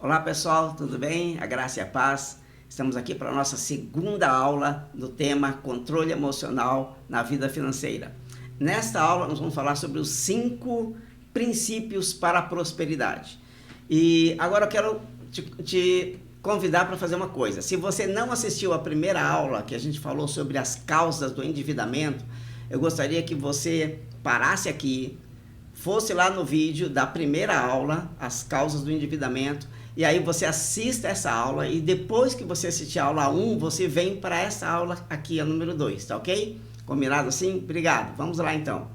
Olá pessoal, tudo bem? A graça e a paz. Estamos aqui para a nossa segunda aula do tema controle emocional na vida financeira. Nesta aula nós vamos falar sobre os 5 princípios para a prosperidade. E agora eu quero te convidar para fazer uma coisa. Se você não assistiu a primeira aula que a gente falou sobre as causas do endividamento, eu gostaria que você parasse aqui, fosse lá no vídeo da primeira aula, as causas do endividamento, e aí você assista essa aula e depois que você assistir a aula 1, você vem para essa aula aqui, a número 2, tá ok? Combinado assim? Obrigado. Vamos lá então.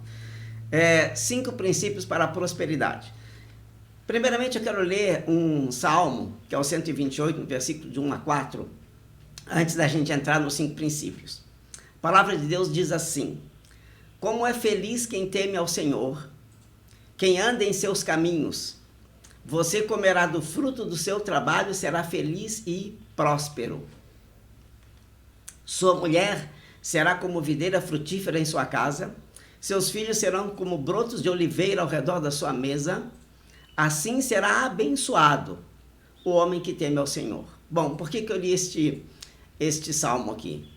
5 princípios para a prosperidade. Primeiramente eu quero ler um salmo, que é o 128, no versículo de 1 a 4, antes da gente entrar nos 5 princípios. A palavra de Deus diz assim: como é feliz quem teme ao Senhor, quem anda em seus caminhos. Você comerá do fruto do seu trabalho, será feliz e próspero. Sua mulher será como videira frutífera em sua casa, seus filhos serão como brotos de oliveira ao redor da sua mesa. Assim será abençoado o homem que teme ao Senhor. Bom, por que eu li este salmo aqui?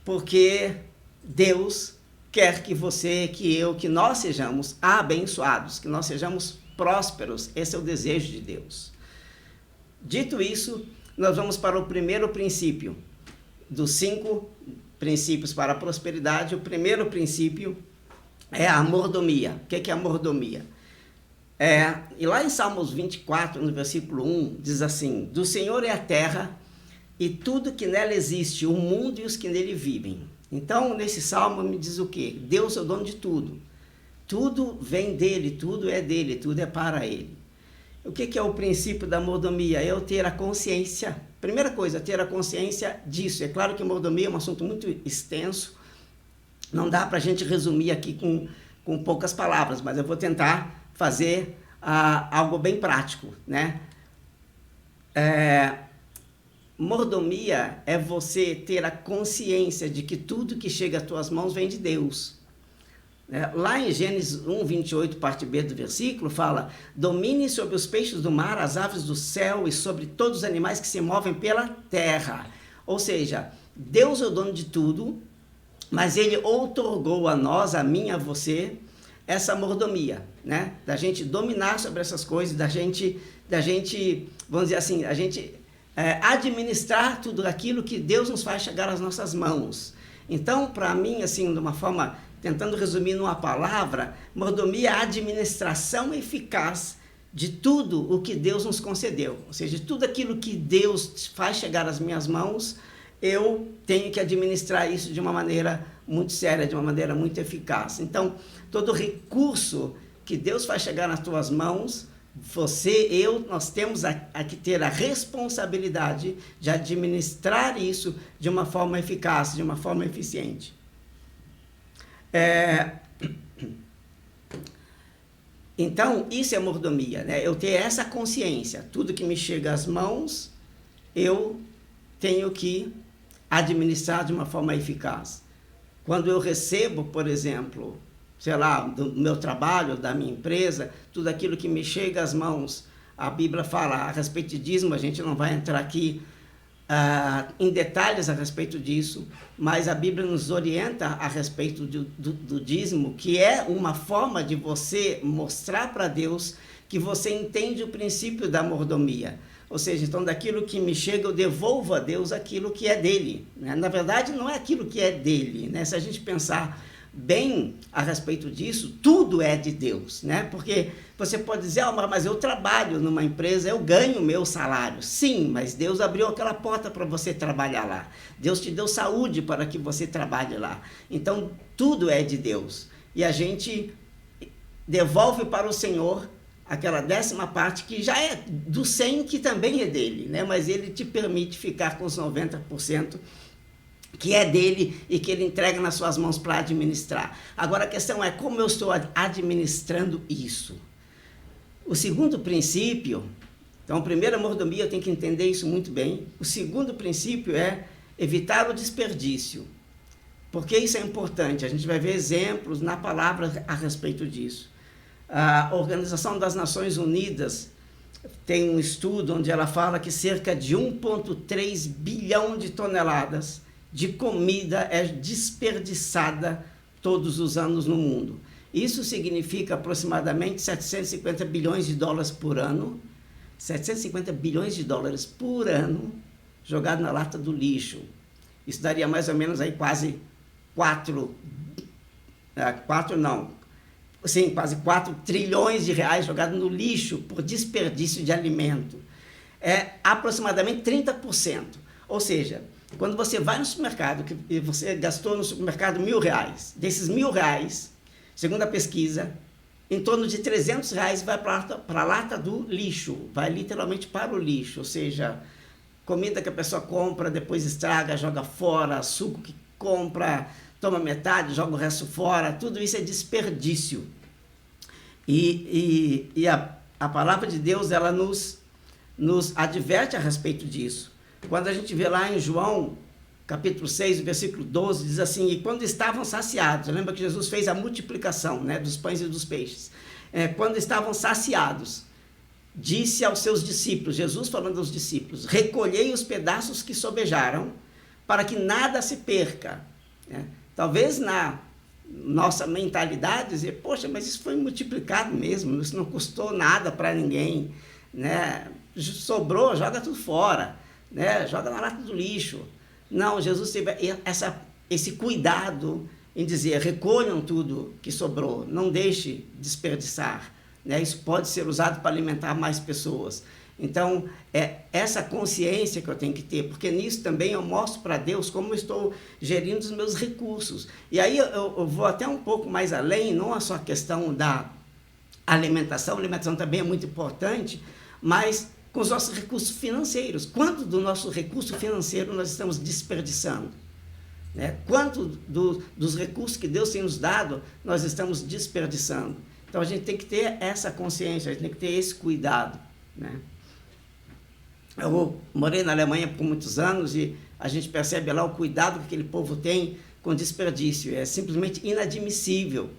Porque Deus quer que você, que eu, que nós sejamos abençoados, que nós sejamos prósperos. Esse é o desejo de Deus. Dito isso, nós vamos para o primeiro princípio dos 5 princípios para a prosperidade. O primeiro princípio é a mordomia. O que é a mordomia? E lá em Salmos 24, no versículo 1, diz assim: do Senhor é a terra e tudo que nela existe, o mundo e os que nele vivem. Então, nesse salmo me diz o quê? Deus é o dono de tudo. Tudo vem dele, tudo é para ele. O que é o princípio da mordomia? É eu ter a consciência. Primeira coisa, ter a consciência disso. É claro que mordomia é um assunto muito extenso. Não dá para a gente resumir aqui com poucas palavras, mas eu vou tentar fazer algo bem prático, né? Mordomia é você ter a consciência de que tudo que chega às tuas mãos vem de Deus. Lá em Gênesis 1, 28, parte B do versículo, fala: domine sobre os peixes do mar, as aves do céu e sobre todos os animais que se movem pela terra. Ou seja, Deus é o dono de tudo, mas Ele outorgou a nós, a mim, a você, essa mordomia, né? Da gente dominar sobre essas coisas, da gente, vamos dizer assim, a gente administrar tudo aquilo que Deus nos faz chegar às nossas mãos. Então, para mim, assim, de uma forma, tentando resumir numa palavra, mordomia é a administração eficaz de tudo o que Deus nos concedeu. Ou seja, tudo aquilo que Deus faz chegar às minhas mãos, eu tenho que administrar isso de uma maneira muito séria, de uma maneira muito eficaz. Então, todo recurso que Deus faz chegar nas tuas mãos, nós temos que ter a responsabilidade de administrar isso de uma forma eficaz, de uma forma eficiente. Então, isso é mordomia, né? Eu ter essa consciência, tudo que me chega às mãos, eu tenho que administrar de uma forma eficaz. Quando eu recebo, por exemplo, sei lá, do meu trabalho, da minha empresa, tudo aquilo que me chega às mãos, a Bíblia fala a respeito de dízimo, a gente não vai entrar aqui em detalhes a respeito disso, mas a Bíblia nos orienta a respeito do dízimo, que é uma forma de você mostrar para Deus que você entende o princípio da mordomia. Ou seja, então daquilo que me chega eu devolvo a Deus aquilo que é dele, né? Na verdade não é aquilo que é dele, né? Se a gente pensar bem a respeito disso, tudo é de Deus, né? Porque você pode dizer: mas eu trabalho numa empresa, eu ganho o meu salário. Sim, mas Deus abriu aquela porta para você trabalhar lá. Deus te deu saúde para que você trabalhe lá. Então, tudo é de Deus. E a gente devolve para o Senhor aquela 10ª parte que já é do 100, que também é dele, né? Mas ele te permite ficar com os 90%, que é dele e que ele entrega nas suas mãos para administrar. Agora a questão é como eu estou administrando isso. O segundo princípio, então a primeira mordomia, eu tenho que entender isso muito bem. O segundo princípio é evitar o desperdício. Porque isso é importante, a gente vai ver exemplos na palavra a respeito disso. A Organização das Nações Unidas tem um estudo onde ela fala que cerca de 1,3 bilhão de toneladas de comida é desperdiçada todos os anos no mundo. Isso significa aproximadamente 750 bilhões de dólares por ano, 750 bilhões de dólares por ano jogado na lata do lixo. Isso daria mais ou menos aí quase 4 trilhões de reais jogados no lixo por desperdício de alimento. É aproximadamente 30%. Ou seja, quando você vai no supermercado e você gastou no supermercado R$1.000, desses R$1.000, segundo a pesquisa, em torno de R$300 vai para a lata do lixo, vai literalmente para o lixo, ou seja, comida que a pessoa compra, depois estraga, joga fora, suco que compra, toma metade, joga o resto fora, tudo isso é desperdício. E a palavra de Deus, ela nos adverte a respeito disso. Quando a gente vê lá em João, capítulo 6, versículo 12, diz assim: e quando estavam saciados, lembra que Jesus fez a multiplicação, né, dos pães e dos peixes, quando estavam saciados, disse aos seus discípulos, Jesus falando aos discípulos: recolhei os pedaços que sobejaram, para que nada se perca. Talvez na nossa mentalidade dizer: poxa, mas isso foi multiplicado mesmo, isso não custou nada para ninguém, né? Sobrou, joga tudo fora, né? Joga na lata do lixo. Não, Jesus teve esse cuidado em dizer: recolham tudo que sobrou, não deixe desperdiçar, né? Isso pode ser usado para alimentar mais pessoas. Então, é essa consciência que eu tenho que ter, porque nisso também eu mostro para Deus como eu estou gerindo os meus recursos. E aí eu vou até um pouco mais além, não é só a questão da alimentação, a alimentação também é muito importante, mas com os nossos recursos financeiros. Quanto do nosso recurso financeiro nós estamos desperdiçando? Quanto dos recursos que Deus tem nos dado, nós estamos desperdiçando? Então, a gente tem que ter essa consciência, a gente tem que ter esse cuidado, né? Eu morei na Alemanha por muitos anos e a gente percebe lá o cuidado que aquele povo tem com desperdício. É simplesmente inadmissível,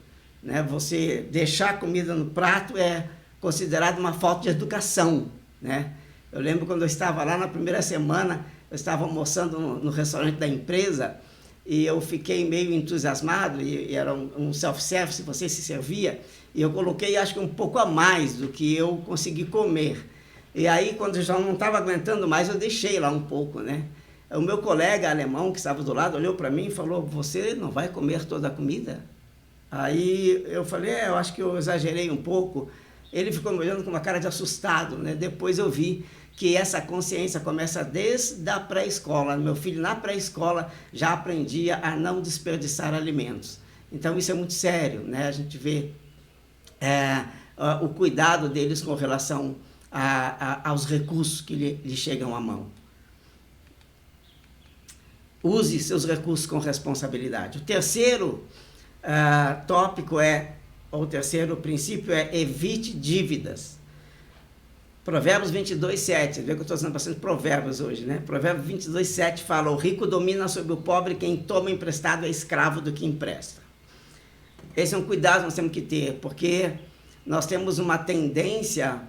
né? Você deixar comida no prato é considerado uma falta de educação, né? Eu lembro quando eu estava lá na primeira semana, eu estava almoçando no restaurante da empresa e eu fiquei meio entusiasmado, e era um self-service, você se servia, e eu coloquei acho que um pouco a mais do que eu consegui comer. E aí, quando eu já não estava aguentando mais, eu deixei lá um pouco, né? O meu colega alemão, que estava do lado, olhou para mim e falou: você não vai comer toda a comida? Aí eu falei: eu acho que eu exagerei um pouco. Ele ficou me olhando com uma cara de assustado, né? Depois eu vi que essa consciência começa desde a pré-escola. Meu filho, na pré-escola, já aprendia a não desperdiçar alimentos. Então, isso é muito sério, né? A gente vê o cuidado deles com relação aos recursos que lhe chegam à mão. Use seus recursos com responsabilidade. O terceiro o terceiro princípio é: evite dívidas. Provérbios 22:7, vê que eu estou usando bastante provérbios hoje, né? Provérbios 22:7 fala: o rico domina sobre o pobre, quem toma emprestado é escravo do que empresta. Esse é um cuidado que nós temos que ter, porque nós temos uma tendência,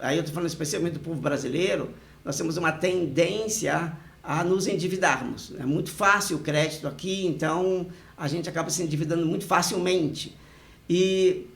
aí eu estou falando especialmente do povo brasileiro, nós temos uma tendência a nos endividarmos. É muito fácil o crédito aqui, então a gente acaba se endividando muito facilmente. E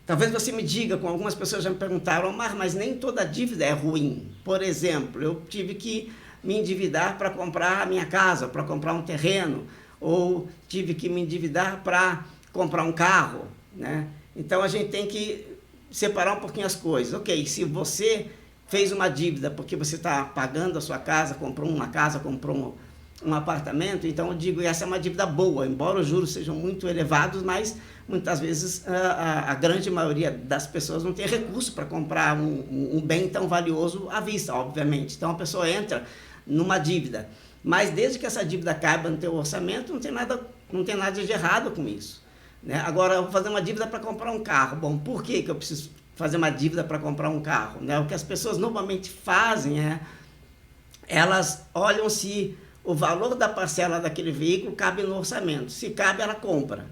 talvez você me diga, como algumas pessoas já me perguntaram: mas nem toda dívida é ruim. Por exemplo, eu tive que me endividar para comprar a minha casa, para comprar um terreno, ou tive que me endividar para comprar um carro, né? Então a gente tem que separar um pouquinho as coisas. Ok, se você fez uma dívida porque você está pagando a sua casa, comprou uma casa, comprou um apartamento, então eu digo, essa é uma dívida boa, embora os juros sejam muito elevados, mas muitas vezes a grande maioria das pessoas não tem recurso para comprar um bem tão valioso à vista, obviamente. Então a pessoa entra numa dívida, mas desde que essa dívida caiba no teu orçamento, não tem nada de errado com isso, né? Agora, eu vou fazer uma dívida para comprar um carro. Bom, por que eu preciso fazer uma dívida para comprar um carro, né? O que as pessoas normalmente fazem elas olham se o valor da parcela daquele veículo cabe no orçamento. Se cabe, ela compra.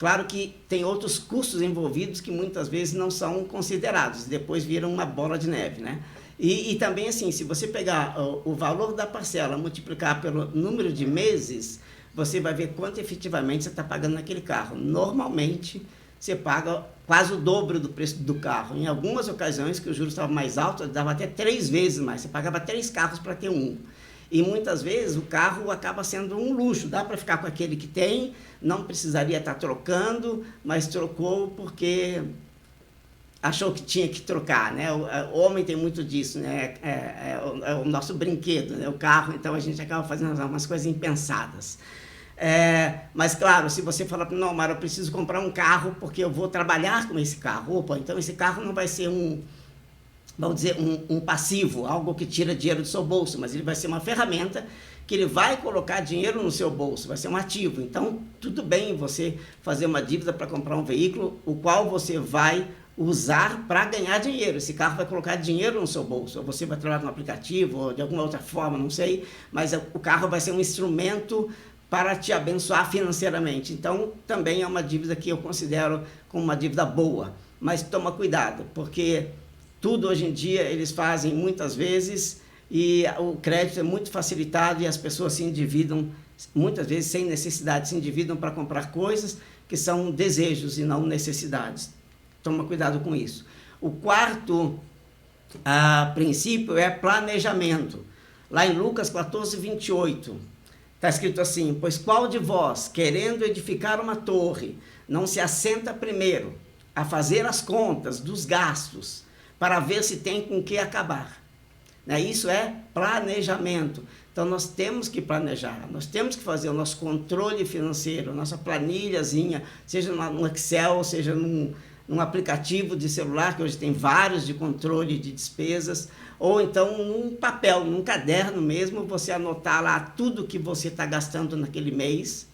Claro que tem outros custos envolvidos que muitas vezes não são considerados, depois viram uma bola de neve, né? E também, assim, se você pegar o valor da parcela, multiplicar pelo número de meses, você vai ver quanto efetivamente você está pagando naquele carro. Normalmente, você paga quase o dobro do preço do carro. Em algumas ocasiões que o juros estava mais alto, dava até 3 vezes mais. Você pagava 3 carros para ter um. E muitas vezes o carro acaba sendo um luxo. Dá para ficar com aquele que tem, não precisaria estar trocando, mas trocou porque achou que tinha que trocar, né? O homem tem muito disso, né? É o nosso brinquedo, né? O carro, então a gente acaba fazendo umas coisas impensadas. Mas claro, se você falar, não, mas eu preciso comprar um carro porque eu vou trabalhar com esse carro. Opa, então esse carro não vai ser vamos dizer, um passivo, algo que tira dinheiro do seu bolso, mas ele vai ser uma ferramenta que ele vai colocar dinheiro no seu bolso, vai ser um ativo. Então, tudo bem você fazer uma dívida para comprar um veículo, o qual você vai usar para ganhar dinheiro. Esse carro vai colocar dinheiro no seu bolso, ou você vai trabalhar no aplicativo, ou de alguma outra forma, não sei, mas o carro vai ser um instrumento para te abençoar financeiramente. Então, também é uma dívida que eu considero como uma dívida boa, mas toma cuidado, porque tudo hoje em dia eles fazem muitas vezes e o crédito é muito facilitado e as pessoas se endividam, muitas vezes sem necessidade, se endividam para comprar coisas que são desejos e não necessidades. Toma cuidado com isso. O quarto princípio é planejamento. Lá em Lucas 14, 28, está escrito assim: pois qual de vós, querendo edificar uma torre, não se assenta primeiro a fazer as contas dos gastos, para ver se tem com que acabar. Né? Isso é planejamento. Então, nós temos que planejar, nós temos que fazer o nosso controle financeiro, nossa planilhazinha, seja no Excel, seja num aplicativo de celular, que hoje tem vários de controle de despesas, ou então num papel, num caderno mesmo, você anotar lá tudo que você está gastando naquele mês.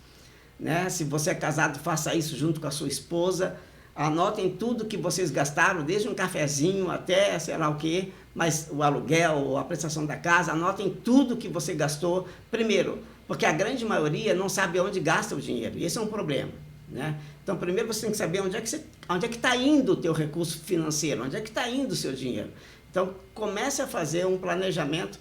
Né? Se você é casado, faça isso junto com a sua esposa. Anotem tudo que vocês gastaram, desde um cafezinho até sei lá o quê, mas o aluguel, a prestação da casa, anotem tudo que você gastou primeiro, porque a grande maioria não sabe onde gasta o dinheiro, e esse é um problema. Né? Então, primeiro você tem que saber onde é que está indo o teu recurso financeiro, onde é que está indo o seu dinheiro. Então, comece a fazer um planejamento,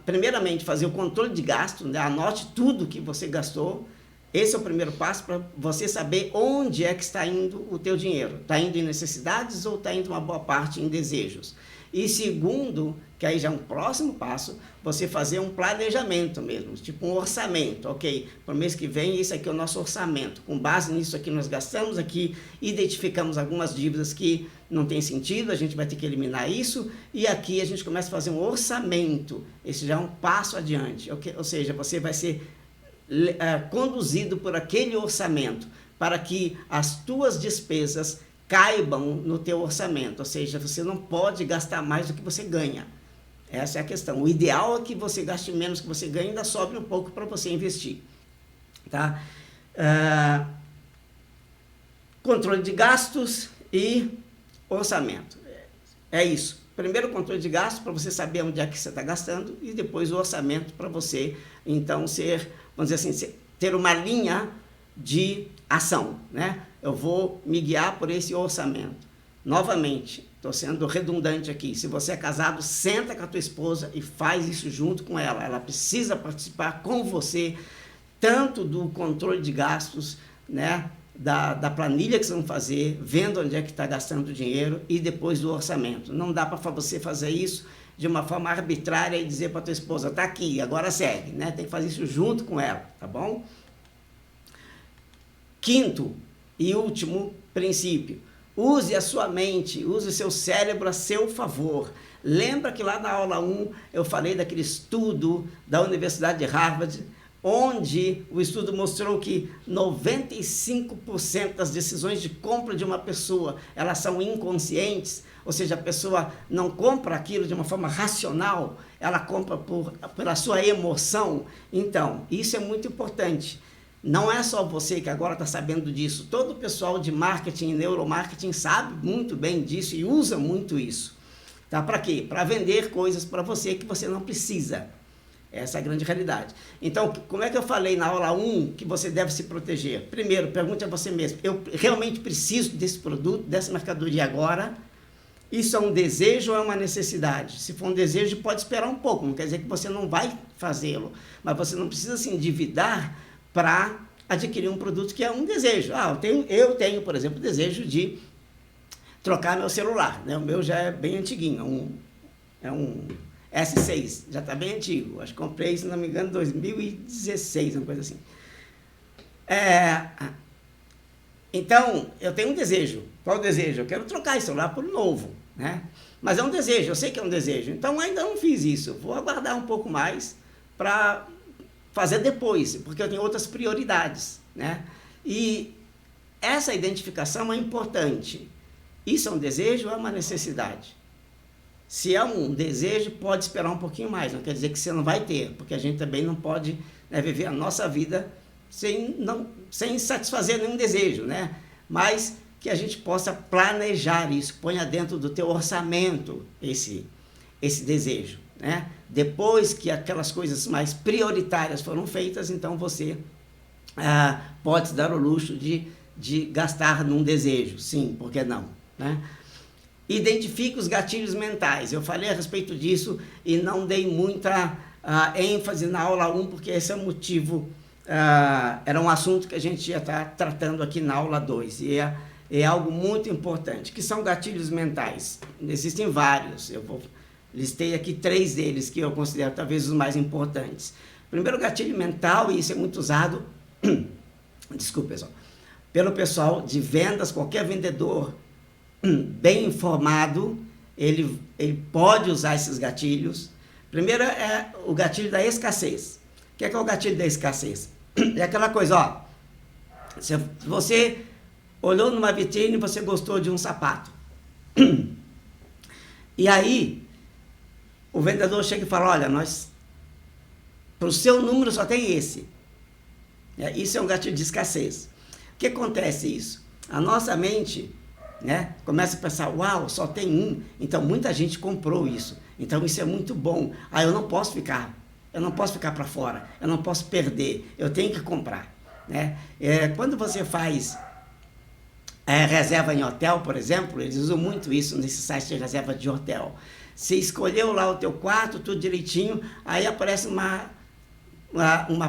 primeiramente fazer o controle de gasto, né? Anote tudo que você gastou. Esse é o primeiro passo para você saber onde é que está indo o teu dinheiro. Está indo em necessidades ou está indo uma boa parte em desejos? E segundo, que aí já é um próximo passo, você fazer um planejamento mesmo, tipo um orçamento. Ok, para o mês que vem, esse aqui é o nosso orçamento. Com base nisso aqui, nós gastamos aqui, identificamos algumas dívidas que não tem sentido, a gente vai ter que eliminar isso, e aqui a gente começa a fazer um orçamento. Esse já é um passo adiante, okay? Ou seja, você vai ser conduzido por aquele orçamento, para que as tuas despesas caibam no teu orçamento, ou seja, você não pode gastar mais do que você ganha. Essa é a questão. O ideal é que você gaste menos que você ganha e ainda sobre um pouco para você investir. Tá? Controle de gastos e orçamento. É isso. Primeiro o controle de gastos para você saber onde é que você está gastando e depois o orçamento para você, então, vamos dizer assim, ter uma linha de ação, né? Eu vou me guiar por esse orçamento. Novamente, estou sendo redundante aqui, se você é casado, senta com a tua esposa e faz isso junto com ela. Ela precisa participar com você, tanto do controle de gastos, né? Da planilha que vocês vão fazer, vendo onde é que está gastando o dinheiro e depois do orçamento. Não dá para você fazer isso de uma forma arbitrária e dizer para a tua esposa, está aqui, agora segue, né? Tem que fazer isso junto com ela, tá bom? Quinto e último princípio, use a sua mente, use o seu cérebro a seu favor. Lembra que lá na aula 1 eu falei daquele estudo da Universidade de Harvard, onde o estudo mostrou que 95% das decisões de compra de uma pessoa, elas são inconscientes, ou seja, a pessoa não compra aquilo de uma forma racional, ela compra pela sua emoção. Então, isso é muito importante. Não é só você que agora está sabendo disso, todo o pessoal de marketing e neuromarketing sabe muito bem disso e usa muito isso. Tá? Para quê? Para vender coisas para você que você não precisa. Essa é a grande realidade. Então, como é que eu falei na aula 1 que você deve se proteger? Primeiro, pergunte a você mesmo, eu realmente preciso desse produto, dessa mercadoria agora? Isso é um desejo ou é uma necessidade? Se for um desejo, pode esperar um pouco, não quer dizer que você não vai fazê-lo, mas você não precisa se endividar para adquirir um produto que é um desejo. Eu tenho, por exemplo, o desejo de trocar meu celular, né? O meu já é bem antiguinho, é um S6, já está bem antigo, acho que comprei, se não me engano, em 2016, uma coisa assim. Então, eu tenho um desejo. Qual o desejo? Eu quero trocar esse celular por um novo, né? Mas é um desejo, eu sei que é um desejo. Então, ainda não fiz isso. Vou aguardar um pouco mais para fazer depois, porque eu tenho outras prioridades, né? E essa identificação é importante. Isso é um desejo ou é uma necessidade? Se é um desejo, pode esperar um pouquinho mais. Não quer dizer que você não vai ter, porque a gente também não pode, né, viver a nossa vida sem satisfazer nenhum desejo, né? Mas que a gente possa planejar isso, ponha dentro do teu orçamento esse desejo, né? Depois que aquelas coisas mais prioritárias foram feitas, então você pode dar o luxo de gastar num desejo, sim, por que não, né? Identifique os gatilhos mentais. Eu falei a respeito disso e não dei muita ênfase na aula 1, porque esse é o motivo, era um assunto que a gente ia estar tratando aqui na aula 2, e é algo muito importante, que são gatilhos mentais. Existem vários, listei aqui 3 deles que eu considero talvez os mais importantes. Primeiro gatilho mental, e isso é muito usado, desculpa pessoal, pelo pessoal de vendas, qualquer vendedor bem informado, ele pode usar esses gatilhos. Primeiro é o gatilho da escassez. O que é o gatilho da escassez? É aquela coisa, se você olhou numa vitrine e você gostou de um sapato. E aí, o vendedor chega e fala, olha, para o seu número só tem esse. Isso é um gatilho de escassez. O que acontece isso? A nossa mente, né, começa a pensar, uau, só tem um, então muita gente comprou isso, então isso é muito bom, eu não posso ficar para fora, eu não posso perder, eu tenho que comprar, né? Quando você faz reserva em hotel, por exemplo, eles usam muito isso nesse site de reserva de hotel. Você escolheu lá o teu quarto, tudo direitinho, aí aparece uma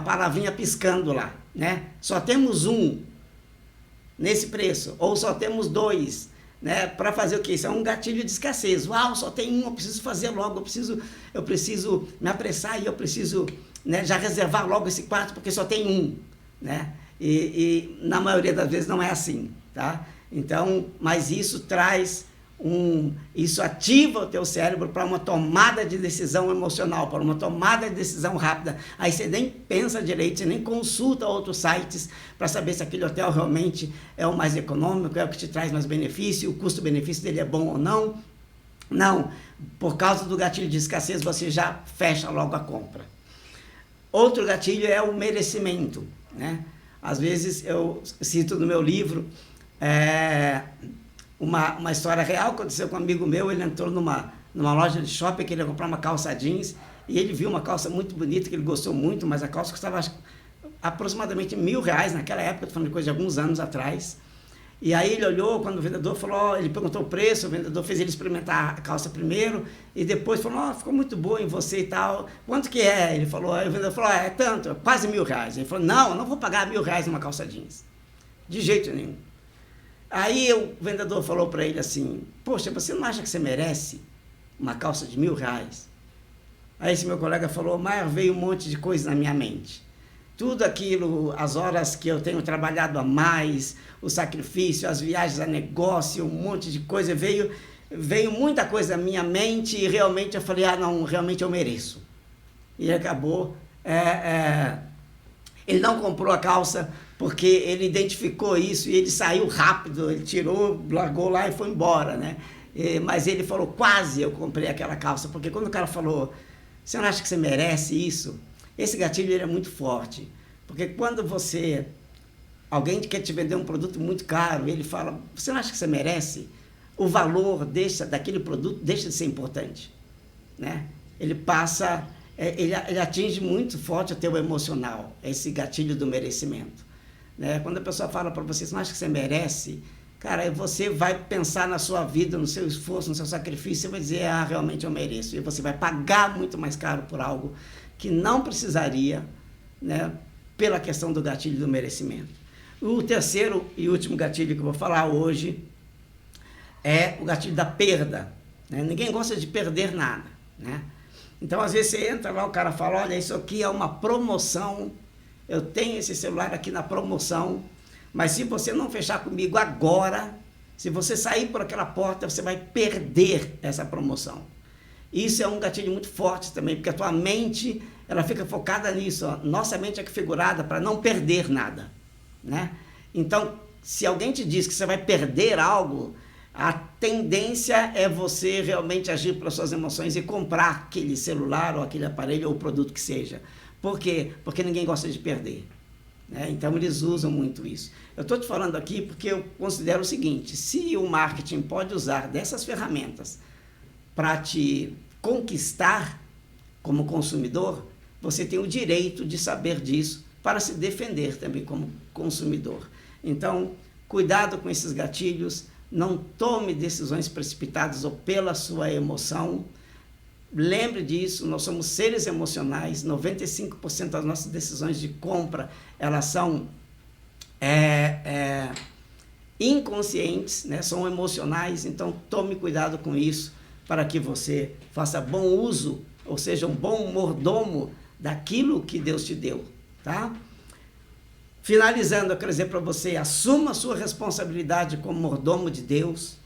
palavrinha piscando lá, né? Só temos um nesse preço, ou só temos 2, né? Para fazer o quê? Isso é um gatilho de escassez. Uau, só tem um, eu preciso fazer logo, eu preciso me apressar e eu preciso, né, já reservar logo esse quarto porque só tem um, né? E na maioria das vezes não é assim, tá? Então, mas isso traz isso ativa o teu cérebro para uma tomada de decisão emocional, para uma tomada de decisão rápida. Aí você nem pensa direito, você nem consulta outros sites para saber se aquele hotel realmente é o mais econômico, é o que te traz mais benefício, o custo-benefício dele é bom ou não. Não, por causa do gatilho de escassez você já fecha logo a compra. Outro gatilho é o merecimento, né? Às vezes eu cito no meu livro uma história real que aconteceu com um amigo meu. Ele entrou numa loja de shopping, que ele ia comprar uma calça jeans, e ele viu uma calça muito bonita, que ele gostou muito, mas a calça custava aproximadamente R$1.000 naquela época, estou falando de coisa de alguns anos atrás. E aí ele olhou, quando o vendedor falou, ele perguntou o preço, o vendedor fez ele experimentar a calça primeiro, e depois falou, ficou muito boa em você e tal, quanto que é? Ele falou, aí o vendedor falou, é tanto, quase R$1.000. Ele falou, não, eu não vou pagar R$1.000 numa calça jeans, de jeito nenhum. Aí o vendedor falou para ele assim, poxa, você não acha que você merece uma calça de R$1.000? Aí esse meu colega falou, mas veio um monte de coisa na minha mente. Tudo aquilo, as horas que eu tenho trabalhado a mais, o sacrifício, as viagens a negócio, um monte de coisa, veio muita coisa na minha mente e realmente eu falei, não, realmente eu mereço. E acabou, ele não comprou a calça porque ele identificou isso e ele saiu rápido, ele tirou, largou lá e foi embora, né? Mas ele falou, quase eu comprei aquela calça, porque quando o cara falou, você não acha que você merece isso? Esse gatilho ele é muito forte, porque quando alguém quer te vender um produto muito caro, ele fala, você não acha que você merece? O valor daquele produto deixa de ser importante, né? Ele passa ele atinge muito forte o teu emocional, esse gatilho do merecimento. Né? Quando a pessoa fala para você, você não acha que você merece? Cara, você vai pensar na sua vida, no seu esforço, no seu sacrifício, você vai dizer, realmente eu mereço. E você vai pagar muito mais caro por algo que não precisaria, né, pela questão do gatilho do merecimento. O terceiro e último gatilho que eu vou falar hoje é o gatilho da perda. Né? Ninguém gosta de perder nada. Né? Então, às vezes, você entra lá, o cara fala, olha, isso aqui é uma promoção, eu tenho esse celular aqui na promoção, mas se você não fechar comigo agora, se você sair por aquela porta, você vai perder essa promoção. Isso é um gatilho muito forte também, porque a tua mente, ela fica focada nisso. Ó. Nossa mente é configurada para não perder nada. Né? Então, se alguém te diz que você vai perder algo, a tendência é você realmente agir pelas suas emoções e comprar aquele celular ou aquele aparelho ou produto que seja. Por quê? Porque ninguém gosta de perder. Né? Então, eles usam muito isso. Eu estou te falando aqui porque eu considero o seguinte, se o marketing pode usar dessas ferramentas para te conquistar como consumidor, você tem o direito de saber disso para se defender também como consumidor. Então, cuidado com esses gatilhos, não tome decisões precipitadas ou pela sua emoção. Lembre disso, nós somos seres emocionais, 95% das nossas decisões de compra, elas são inconscientes, né? São emocionais, então tome cuidado com isso para que você faça bom uso, ou seja, um bom mordomo daquilo que Deus te deu, tá? Finalizando, eu quero dizer para você, assuma a sua responsabilidade como mordomo de Deus.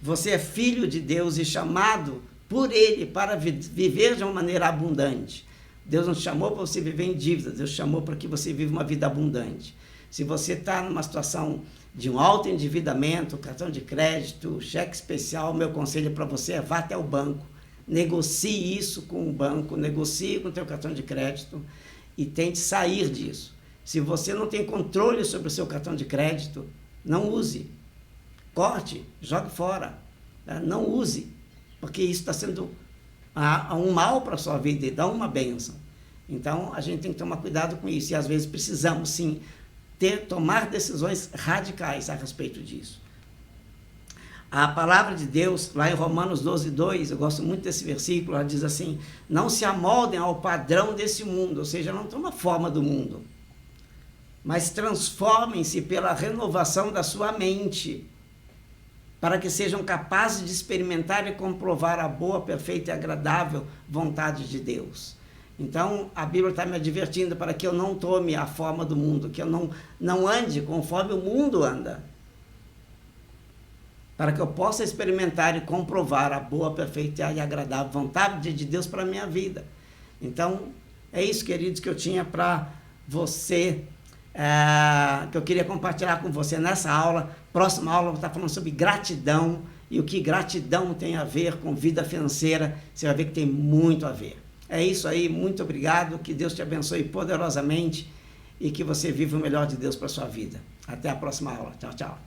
Você é filho de Deus e chamado por Ele para viver de uma maneira abundante. Deus não te chamou para você viver em dívidas, Deus te chamou para que você viva uma vida abundante. Se você está numa situação de um alto endividamento, cartão de crédito, cheque especial, meu conselho para você é vá até o banco, negocie isso com o banco, negocie com o teu cartão de crédito e tente sair disso. Se você não tem controle sobre o seu cartão de crédito, não use. Corte, jogue fora. Não use, porque isso está sendo um mal para a sua vida e não uma bênção. Então, a gente tem que tomar cuidado com isso. E, às vezes, precisamos, sim, tomar decisões radicais a respeito disso. A palavra de Deus, lá em Romanos 12:2, eu gosto muito desse versículo, ela diz assim, não se amoldem ao padrão desse mundo, ou seja, não toma forma do mundo, mas transformem-se pela renovação da sua mente, para que sejam capazes de experimentar e comprovar a boa, perfeita e agradável vontade de Deus. Então, a Bíblia está me advertindo para que eu não tome a forma do mundo, que eu não ande conforme o mundo anda, para que eu possa experimentar e comprovar a boa, perfeita e agradável vontade de Deus para a minha vida. Então, é isso, queridos, que eu tinha para você, que eu queria compartilhar com você nessa aula. Próxima aula eu vou estar falando sobre gratidão e o que gratidão tem a ver com vida financeira. Você vai ver que tem muito a ver. É isso aí, muito obrigado, que Deus te abençoe poderosamente e que você viva o melhor de Deus para a sua vida. Até a próxima aula. Tchau, tchau.